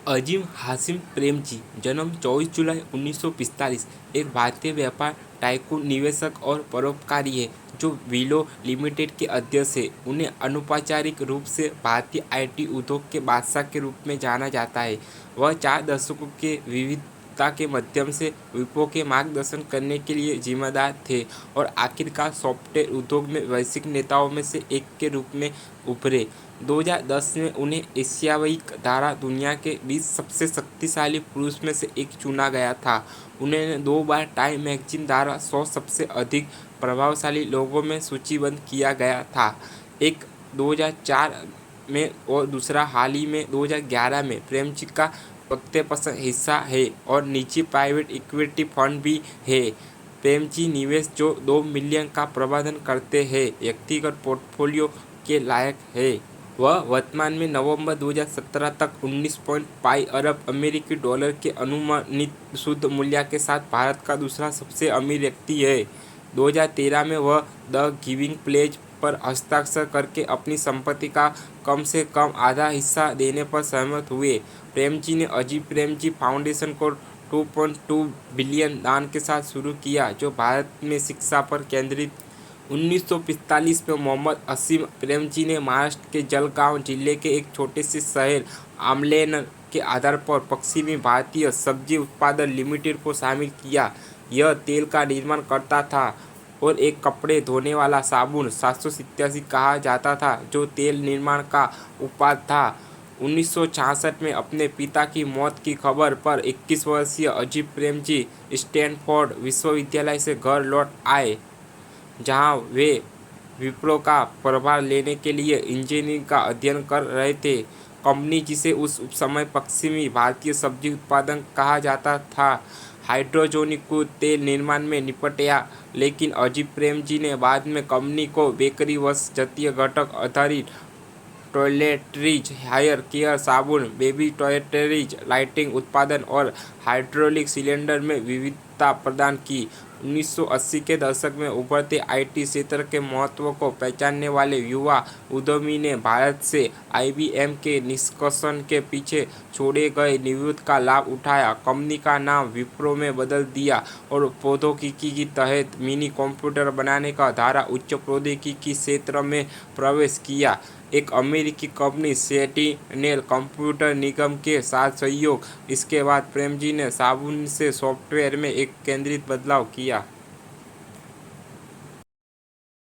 अजीम हाशिम प्रेमजी जन्म 24 जुलाई 1945 एक भारतीय व्यापार टाइकून निवेशक और परोपकारी है जो विलो लिमिटेड के अध्यक्ष है। उन्हें अनौपचारिक रूप से भारतीय आईटी उद्योग के बादशाह के रूप में जाना जाता है। वह 4 दशकों के विविधता के माध्यम से विप्रो के मार्गदर्शन करने के लिए जिम्मेदार थे और आखिरकार सॉफ्टवेयर उद्योग में वैश्विक नेताओं में से एक के रूप में उभरे। 2010 में उन्हें एशियाई द्वारा दुनिया के 20 सबसे शक्तिशाली पुरुष में से एक चुना गया था। उन्हें 2 बार टाइम मैगजीन द्वारा 100 सबसे अधिक प्रभावशाली लोगों में सूचीबद्ध किया गया था, एक 2004 में और दूसरा हाल ही में 2011 में। प्रेमजी का व्यक्तिपसंद हिस्सा है और निजी प्राइवेट इक्विटी फंड भी है। प्रेमजी निवेश जो 2 मिलियन का प्रबंधन करते हैं व्यक्तिगत पोर्टफोलियो के लायक है। वह वर्तमान में नवंबर 2017 तक 19.5 अरब अमेरिकी डॉलर के अनुमानित शुद्ध मूल्य के साथ भारत का दूसरा सबसे अमीर व्यक्ति है। 2013 में वह द गिविंग प्लेज पर हस्ताक्षर करके अपनी संपत्ति का कम से कम आधा हिस्सा देने पर सहमत हुए। प्रेमजी ने अजीम प्रेमजी फाउंडेशन को 2.2 बिलियन दान के साथ शुरू किया जो भारत में शिक्षा पर केंद्रित। 1945 में मोहम्मद असीम प्रेमजी ने महाराष्ट्र के जलगांव जिले के एक छोटे से शहर आमलेन के आधार पर पश्चिमी भारतीय सब्जी उत्पादन लिमिटेड को शामिल किया। यह तेल का निर्माण करता था और एक कपड़े धोने वाला साबुन 787 कहा जाता था जो तेल निर्माण का उत्पाद था। 1966 में अपने पिता की मौत की खबर पर 21 वर्षीय अजीम प्रेमजी स्टैनफोर्ड विश्वविद्यालय से घर लौट आए, जहां वे विप्रो का प्रभार लेने के लिए इंजीनियरिंग का अध्ययन कर रहे थे। कंपनी जिसे उस समय पश्चिमी भारतीय सब्जी उत्पादन कहा जाता था, हाइड्रोजोनिक तेल निर्माण में निपटा, लेकिन अजीम प्रेमजी ने बाद में कंपनी को बेकरी वस्त्र घटक आधारित टॉयलेटरीज, हेयर केयर साबुन, बेबी टॉयलेटरीज, लाइटिंग उत्पादन और हाइड्रोलिक सिलेंडर में विविधता प्रदान की। 1980 के दशक में उभरते आईटी क्षेत्र के महत्व को पहचानने वाले युवा उद्यमी ने भारत से आईबीएम के निष्कर्षण के पीछे छोड़े गए निविदा का लाभ उठाया, कंपनी का नाम विप्रो में बदल दिया और प्रौद्योगिकी के तहत मिनी कंप्यूटर बनाने का धारा उच्च प्रौद्योगिकी क्षेत्र में प्रवेश किया। एक अमेरिकी कंपनी सेंटिनेल कंप्यूटर निगम के साथ सहयोग। इसके बाद प्रेमजी ने साबुन से सॉफ्टवेयर में एक केंद्रित बदलाव किया।